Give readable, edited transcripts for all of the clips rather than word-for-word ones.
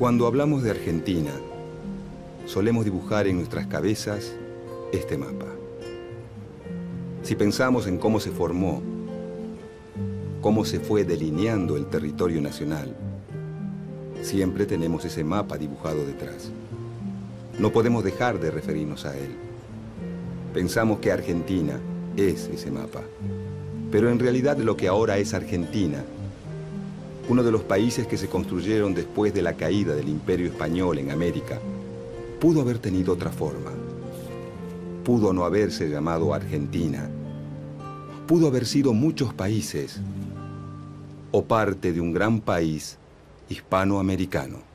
Cuando hablamos de Argentina, solemos dibujar en nuestras cabezas este mapa. Si pensamos en cómo se formó, cómo se fue delineando el territorio nacional, siempre tenemos ese mapa dibujado detrás. No podemos dejar de referirnos a él. Pensamos que Argentina es ese mapa, pero en realidad lo que ahora es Argentina, uno de los países que se construyeron después de la caída del Imperio Español en América, pudo haber tenido otra forma. Pudo no haberse llamado Argentina. Pudo haber sido muchos países o parte de un gran país hispanoamericano.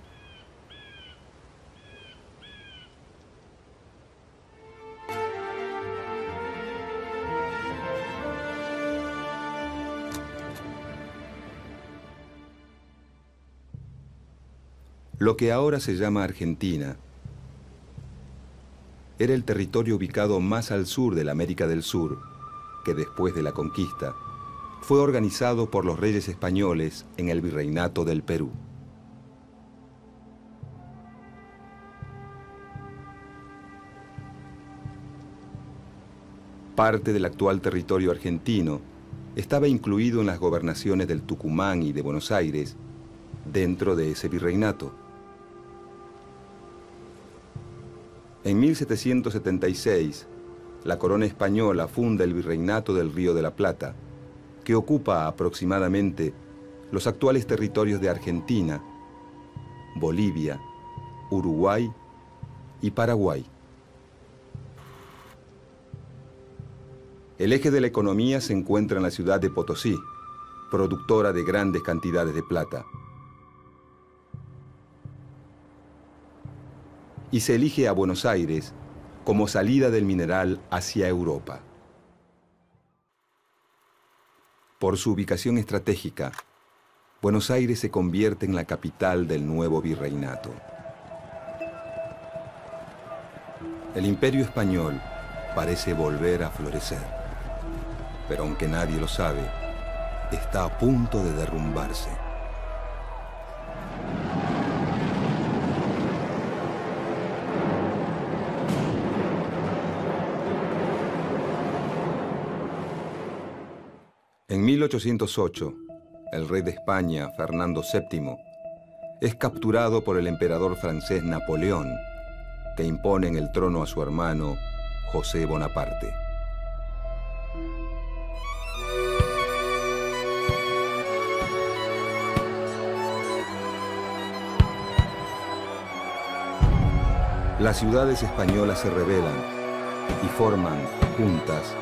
Lo que ahora se llama Argentina era el territorio ubicado más al sur de la América del Sur, que después de la conquista fue organizado por los reyes españoles en el Virreinato del Perú. Parte del actual territorio argentino estaba incluido en las gobernaciones del Tucumán y de Buenos Aires dentro de ese virreinato. En 1776, la corona española funda el Virreinato del Río de la Plata, que ocupa aproximadamente los actuales territorios de Argentina, Bolivia, Uruguay y Paraguay. El eje de la economía se encuentra en la ciudad de Potosí, productora de grandes cantidades de plata. Y se elige a Buenos Aires como salida del mineral hacia Europa. Por su ubicación estratégica, Buenos Aires se convierte en la capital del nuevo virreinato. El Imperio Español parece volver a florecer, pero aunque nadie lo sabe, está a punto de derrumbarse. En 1808, el rey de España, Fernando VII, es capturado por el emperador francés Napoleón, que impone en el trono a su hermano, José Bonaparte. Las ciudades españolas se rebelan y forman juntas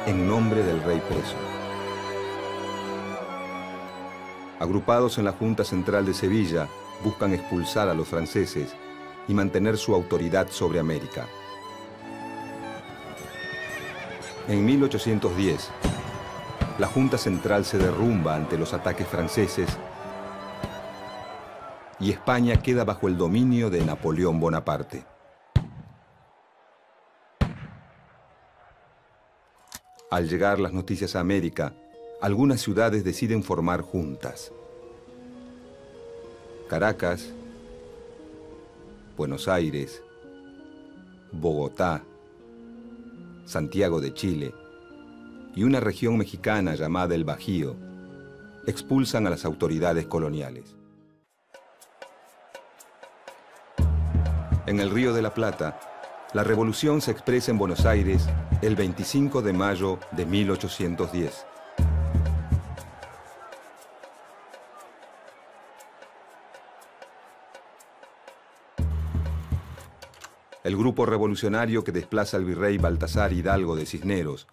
en nombre del rey preso. Agrupados en la Junta Central de Sevilla, buscan expulsar a los franceses y mantener su autoridad sobre América. En 1810, la Junta Central se derrumba ante los ataques franceses y España queda bajo el dominio de Napoleón Bonaparte. Al llegar las noticias a América, algunas ciudades deciden formar juntas. Caracas, Buenos Aires, Bogotá, Santiago de Chile y una región mexicana llamada el Bajío expulsan a las autoridades coloniales. En el Río de la Plata, la revolución se expresa en Buenos Aires el 25 de mayo de 1810. El grupo revolucionario que desplaza al virrey Baltasar Hidalgo de Cisneros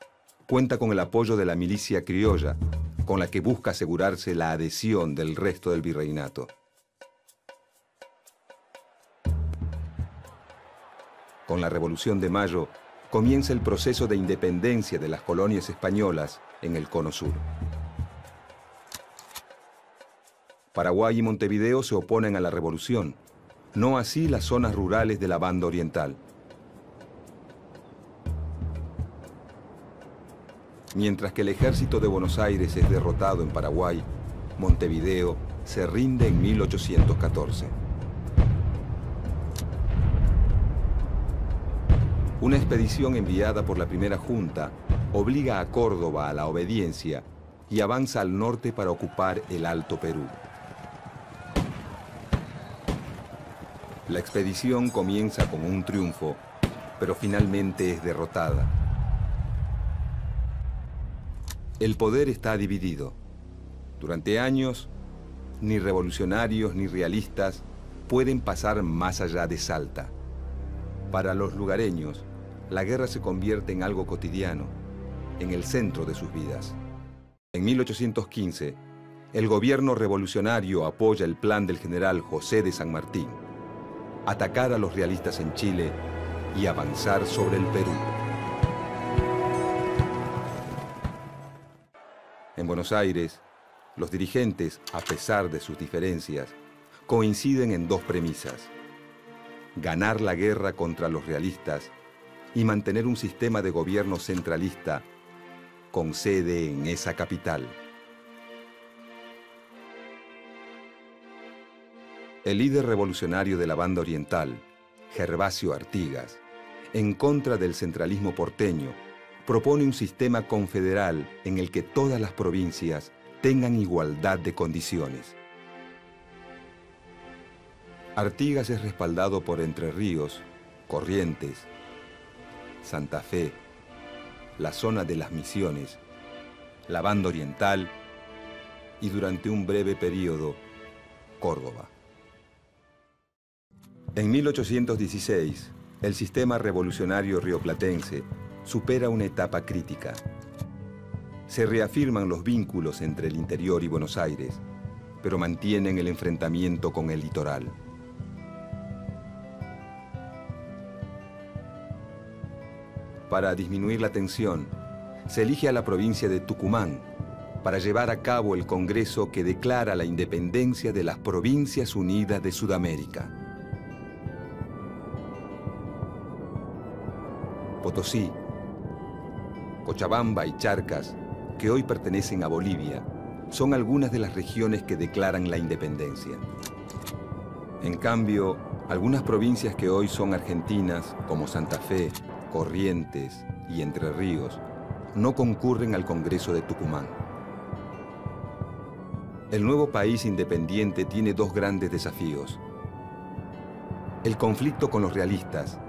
cuenta con el apoyo de la milicia criolla, con la que busca asegurarse la adhesión del resto del virreinato. Con la Revolución de Mayo comienza el proceso de independencia de las colonias españolas en el Cono Sur. Paraguay y Montevideo se oponen a la revolución, no así las zonas rurales de la banda oriental. Mientras que el ejército de Buenos Aires es derrotado en Paraguay, Montevideo se rinde en 1814. Una expedición enviada por la primera junta obliga a Córdoba a la obediencia y avanza al norte para ocupar el Alto Perú. La expedición comienza con un triunfo, pero finalmente es derrotada. El poder está dividido. Durante años, ni revolucionarios ni realistas pueden pasar más allá de Salta. Para los lugareños, la guerra se convierte en algo cotidiano, en el centro de sus vidas. En 1815, el gobierno revolucionario apoya el plan del general José de San Martín: atacar a los realistas en Chile y avanzar sobre el Perú. En Buenos Aires, los dirigentes, a pesar de sus diferencias, coinciden en dos premisas: ganar la guerra contra los realistas y mantener un sistema de gobierno centralista con sede en esa capital. El líder revolucionario de la Banda Oriental, Gervasio Artigas, en contra del centralismo porteño, propone un sistema confederal en el que todas las provincias tengan igualdad de condiciones. Artigas es respaldado por Entre Ríos, Corrientes, Santa Fe, la zona de las Misiones, la Banda Oriental y, durante un breve periodo, Córdoba. En 1816, el sistema revolucionario rioplatense supera una etapa crítica. Se reafirman los vínculos entre el interior y Buenos Aires, pero mantienen el enfrentamiento con el litoral. Para disminuir la tensión, se elige a la provincia de Tucumán para llevar a cabo el Congreso que declara la independencia de las Provincias Unidas de Sudamérica. Potosí, Cochabamba y Charcas, que hoy pertenecen a Bolivia, son algunas de las regiones que declaran la independencia. En cambio, algunas provincias que hoy son argentinas, como Santa Fe, Corrientes y Entre Ríos, no concurren al Congreso de Tucumán. El nuevo país independiente tiene dos grandes desafíos: el conflicto con los realistas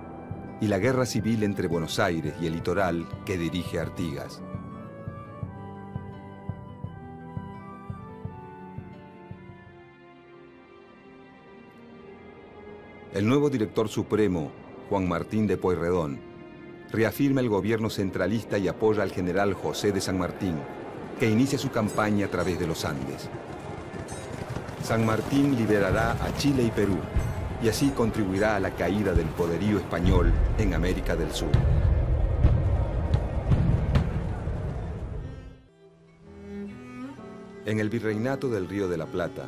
y la guerra civil entre Buenos Aires y el litoral que dirige Artigas. El nuevo director supremo, Juan Martín de Pueyrredón, reafirma el gobierno centralista y apoya al general José de San Martín, que inicia su campaña a través de los Andes. San Martín liberará a Chile y Perú, y así contribuirá a la caída del poderío español en América del Sur. En el Virreinato del Río de la Plata,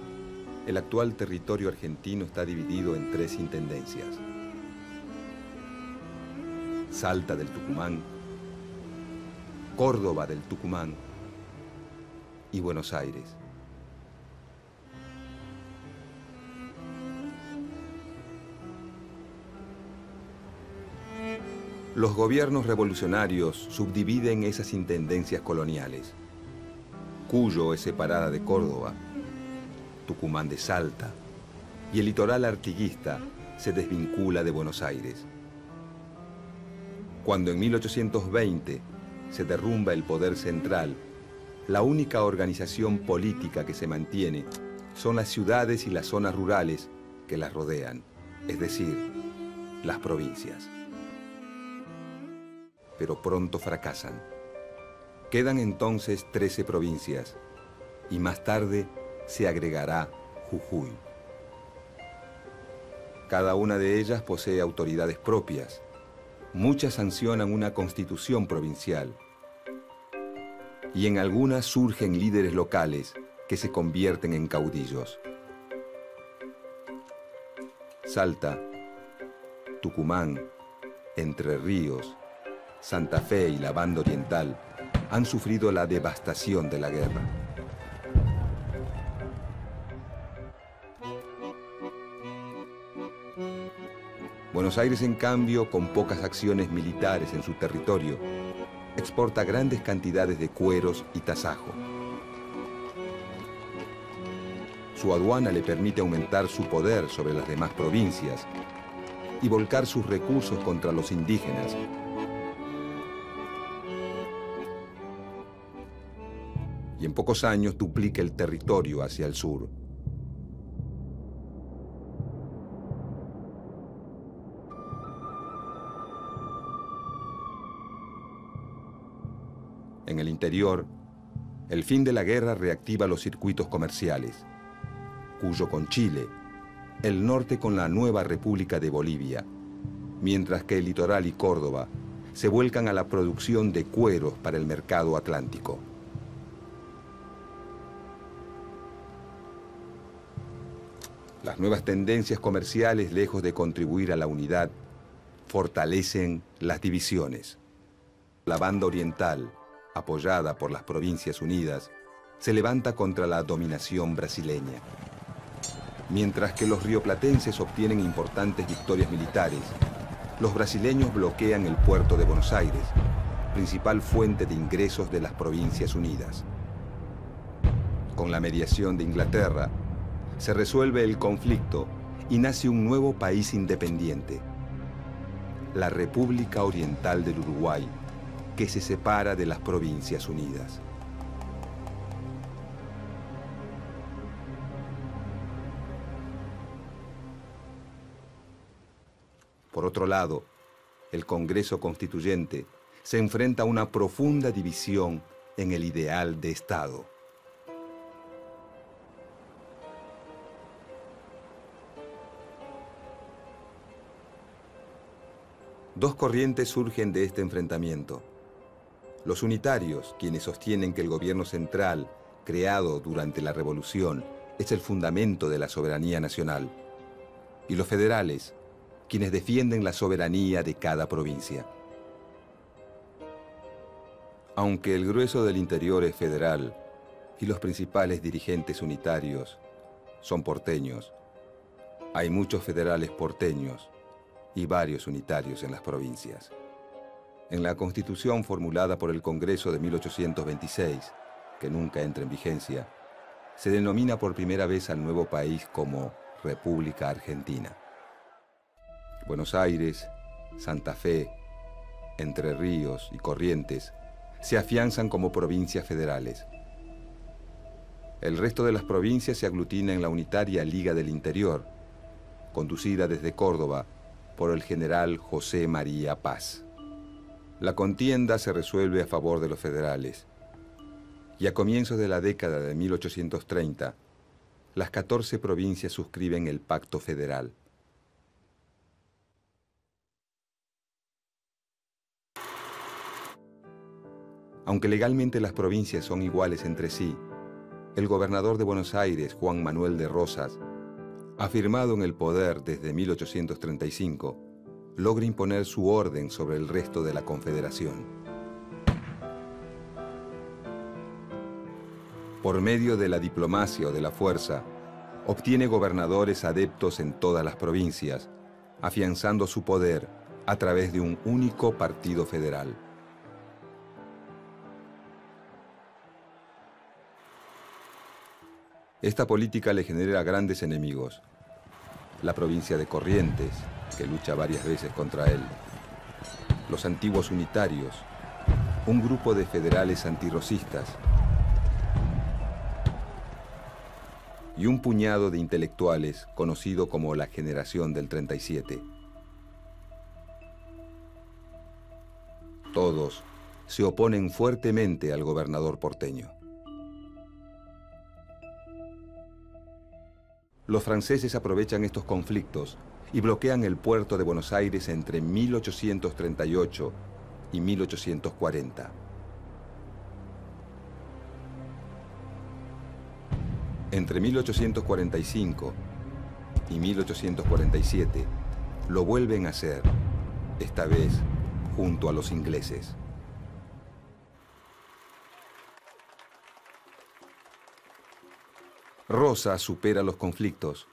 el actual territorio argentino está dividido en tres intendencias: Salta del Tucumán, Córdoba del Tucumán y Buenos Aires. Los gobiernos revolucionarios subdividen esas intendencias coloniales. Cuyo es separada de Córdoba, Tucumán de Salta, y el litoral artiguista se desvincula de Buenos Aires. Cuando en 1820 se derrumba el poder central, la única organización política que se mantiene son las ciudades y las zonas rurales que las rodean, es decir, las provincias. Pero pronto fracasan. Quedan entonces 13 provincias y más tarde se agregará Jujuy. Cada una de ellas posee autoridades propias. Muchas sancionan una constitución provincial y en algunas surgen líderes locales que se convierten en caudillos. Salta, Tucumán, Entre Ríos, Santa Fe y la Banda Oriental han sufrido la devastación de la guerra. Buenos Aires, en cambio, con pocas acciones militares en su territorio, exporta grandes cantidades de cueros y tasajo. Su aduana le permite aumentar su poder sobre las demás provincias y volcar sus recursos contra los indígenas. Y en pocos años duplica el territorio hacia el sur. En el interior, el fin de la guerra reactiva los circuitos comerciales, Cuyo con Chile, el norte con la nueva República de Bolivia, mientras que el litoral y Córdoba se vuelcan a la producción de cueros para el mercado atlántico. Las nuevas tendencias comerciales, lejos de contribuir a la unidad, fortalecen las divisiones. La banda oriental, apoyada por las Provincias Unidas, se levanta contra la dominación brasileña. Mientras que los rioplatenses obtienen importantes victorias militares, los brasileños bloquean el puerto de Buenos Aires, principal fuente de ingresos de las Provincias Unidas. Con la mediación de Inglaterra, se resuelve el conflicto y nace un nuevo país independiente, la República Oriental del Uruguay, que se separa de las Provincias Unidas. Por otro lado, el Congreso Constituyente se enfrenta a una profunda división en el ideal de Estado. Dos corrientes surgen de este enfrentamiento. Los unitarios, quienes sostienen que el gobierno central, creado durante la Revolución, es el fundamento de la soberanía nacional. Y los federales, quienes defienden la soberanía de cada provincia. Aunque el grueso del interior es federal y los principales dirigentes unitarios son porteños, hay muchos federales porteños y varios unitarios en las provincias. En la Constitución formulada por el Congreso de 1826, que nunca entra en vigencia, se denomina por primera vez al nuevo país como República Argentina. Buenos Aires, Santa Fe, Entre Ríos y Corrientes se afianzan como provincias federales. El resto de las provincias se aglutina en la unitaria Liga del Interior, conducida desde Córdoba por el general José María Paz. La contienda se resuelve a favor de los federales, y a comienzos de la década de 1830, las 14 provincias suscriben el Pacto Federal. Aunque legalmente las provincias son iguales entre sí, el gobernador de Buenos Aires, Juan Manuel de Rosas, afirmado en el poder desde 1835, logra imponer su orden sobre el resto de la Confederación. Por medio de la diplomacia o de la fuerza, obtiene gobernadores adeptos en todas las provincias, afianzando su poder a través de un único partido federal. Esta política le genera grandes enemigos. La provincia de Corrientes, que lucha varias veces contra él. Los antiguos unitarios, un grupo de federales antirrocistas. Y un puñado de intelectuales conocido como la Generación del 37. Todos se oponen fuertemente al gobernador porteño. Los franceses aprovechan estos conflictos y bloquean el puerto de Buenos Aires entre 1838 y 1840. Entre 1845 y 1847 lo vuelven a hacer, esta vez junto a los ingleses. Rosas supera los conflictos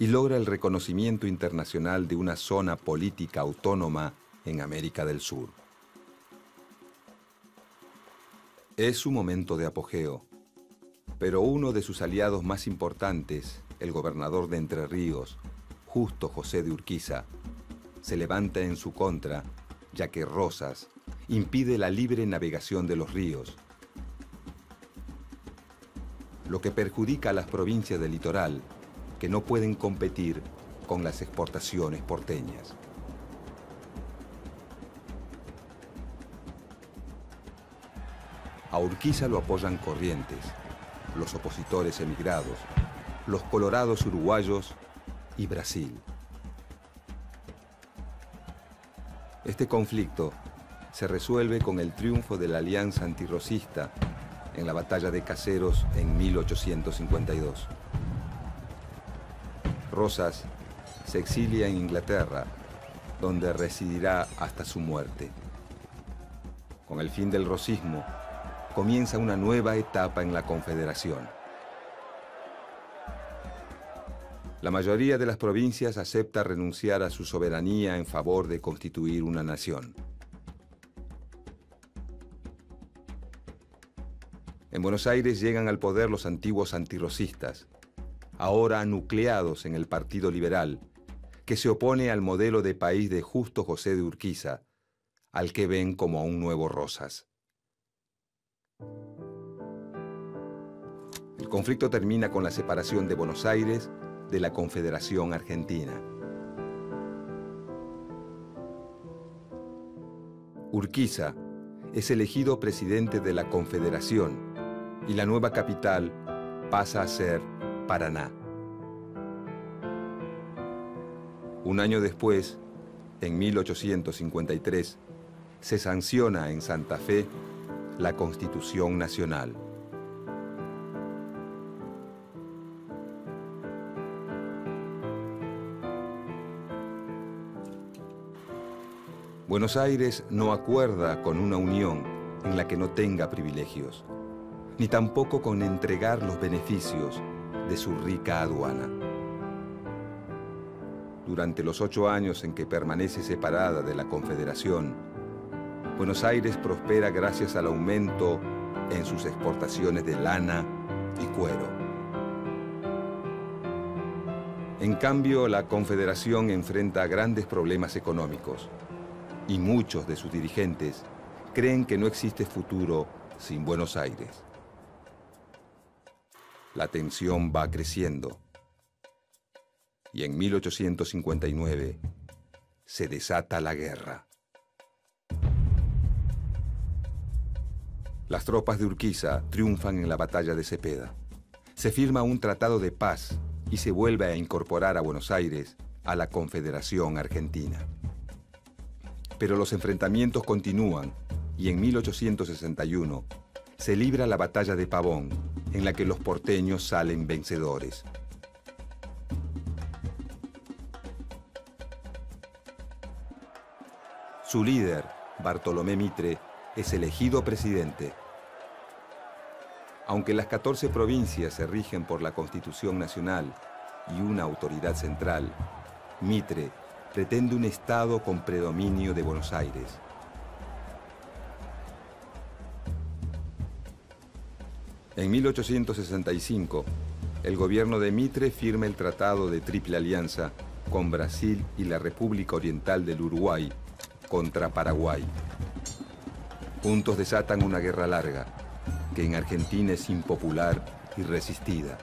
y logra el reconocimiento internacional de una zona política autónoma en América del Sur. Es su momento de apogeo, pero uno de sus aliados más importantes, el gobernador de Entre Ríos, Justo José de Urquiza, se levanta en su contra, ya que Rosas impide la libre navegación de los ríos, lo que perjudica a las provincias del litoral, que no pueden competir con las exportaciones porteñas. A Urquiza lo apoyan Corrientes, los opositores emigrados, los colorados uruguayos y Brasil. Este conflicto se resuelve con el triunfo de la Alianza Antirrosista en la Batalla de Caseros en 1852. Rosas se exilia en Inglaterra, donde residirá hasta su muerte. Con el fin del rosismo, comienza una nueva etapa en la Confederación. La mayoría de las provincias acepta renunciar a su soberanía en favor de constituir una nación. En Buenos Aires llegan al poder los antiguos antirrosistas, ahora nucleados en el Partido Liberal, que se opone al modelo de país de Justo José de Urquiza, al que ven como a un nuevo Rosas. El conflicto termina con la separación de Buenos Aires de la Confederación Argentina. Urquiza es elegido presidente de la Confederación y la nueva capital pasa a ser Paraná. Un año después, en 1853, se sanciona en Santa Fe la Constitución Nacional. Buenos Aires no acuerda con una unión en la que no tenga privilegios, ni tampoco con entregar los beneficios de su rica aduana. Durante los 8 años en que permanece separada de la Confederación, Buenos Aires prospera gracias al aumento en sus exportaciones de lana y cuero. En cambio, la Confederación enfrenta grandes problemas económicos y muchos de sus dirigentes creen que no existe futuro sin Buenos Aires. La tensión va creciendo y en 1859 se desata la guerra. Las tropas de Urquiza triunfan en la batalla de Cepeda. Se firma un tratado de paz y se vuelve a incorporar a Buenos Aires a la Confederación Argentina. Pero los enfrentamientos continúan y en 1861 se libra la batalla de Pavón, en la que los porteños salen vencedores. Su líder, Bartolomé Mitre, es elegido presidente. Aunque las 14 provincias se rigen por la Constitución Nacional y una autoridad central, Mitre pretende un Estado con predominio de Buenos Aires. En 1865, el gobierno de Mitre firma el Tratado de Triple Alianza con Brasil y la República Oriental del Uruguay contra Paraguay. Juntos desatan una guerra larga, que en Argentina es impopular y resistida.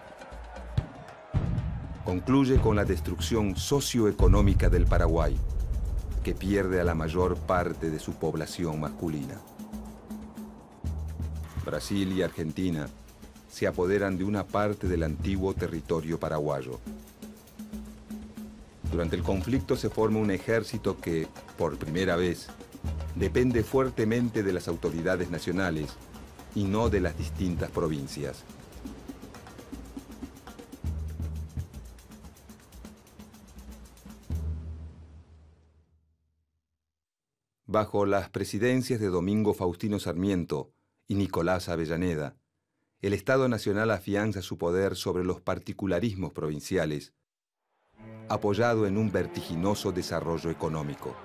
Concluye con la destrucción socioeconómica del Paraguay, que pierde a la mayor parte de su población masculina. Brasil y Argentina se apoderan de una parte del antiguo territorio paraguayo. Durante el conflicto se forma un ejército que, por primera vez, depende fuertemente de las autoridades nacionales y no de las distintas provincias. Bajo las presidencias de Domingo Faustino Sarmiento y Nicolás Avellaneda, el Estado Nacional afianza su poder sobre los particularismos provinciales apoyado en un vertiginoso desarrollo económico.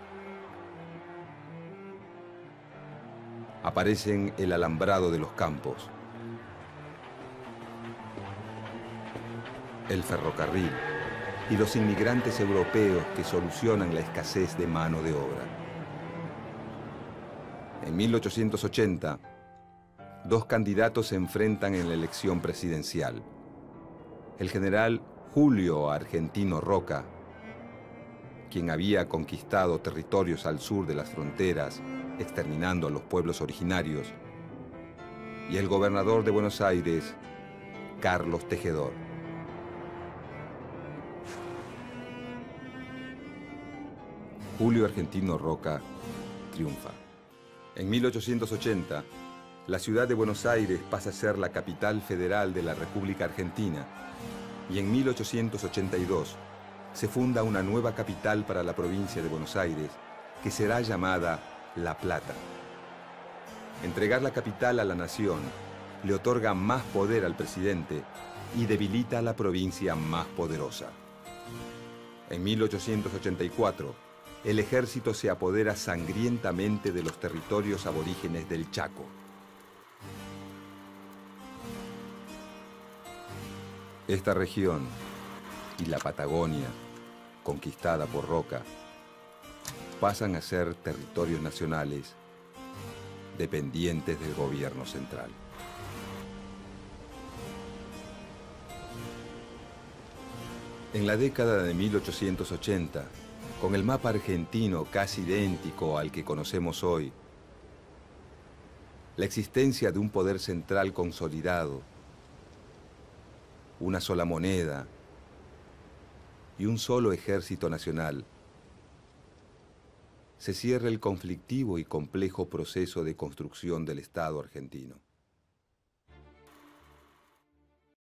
Aparecen el alambrado de los campos, el ferrocarril y los inmigrantes europeos que solucionan la escasez de mano de obra. En 1880, dos candidatos se enfrentan en la elección presidencial. El general Julio Argentino Roca, quien había conquistado territorios al sur de las fronteras, exterminando a los pueblos originarios, y el gobernador de Buenos Aires, Carlos Tejedor. Julio Argentino Roca triunfa. En 1880, la ciudad de Buenos Aires pasa a ser la capital federal de la República Argentina, y en 1882 se funda una nueva capital para la provincia de Buenos Aires, que será llamada La Plata. Entregar la capital a la nación le otorga más poder al presidente y debilita a la provincia más poderosa. En 1884, el ejército se apodera sangrientamente de los territorios aborígenes del Chaco. Esta región y la Patagonia, conquistada por Roca, pasan a ser territorios nacionales dependientes del gobierno central. En la década de 1880, con el mapa argentino casi idéntico al que conocemos hoy, la existencia de un poder central consolidado, una sola moneda y un solo ejército nacional, se cierra el conflictivo y complejo proceso de construcción del Estado argentino.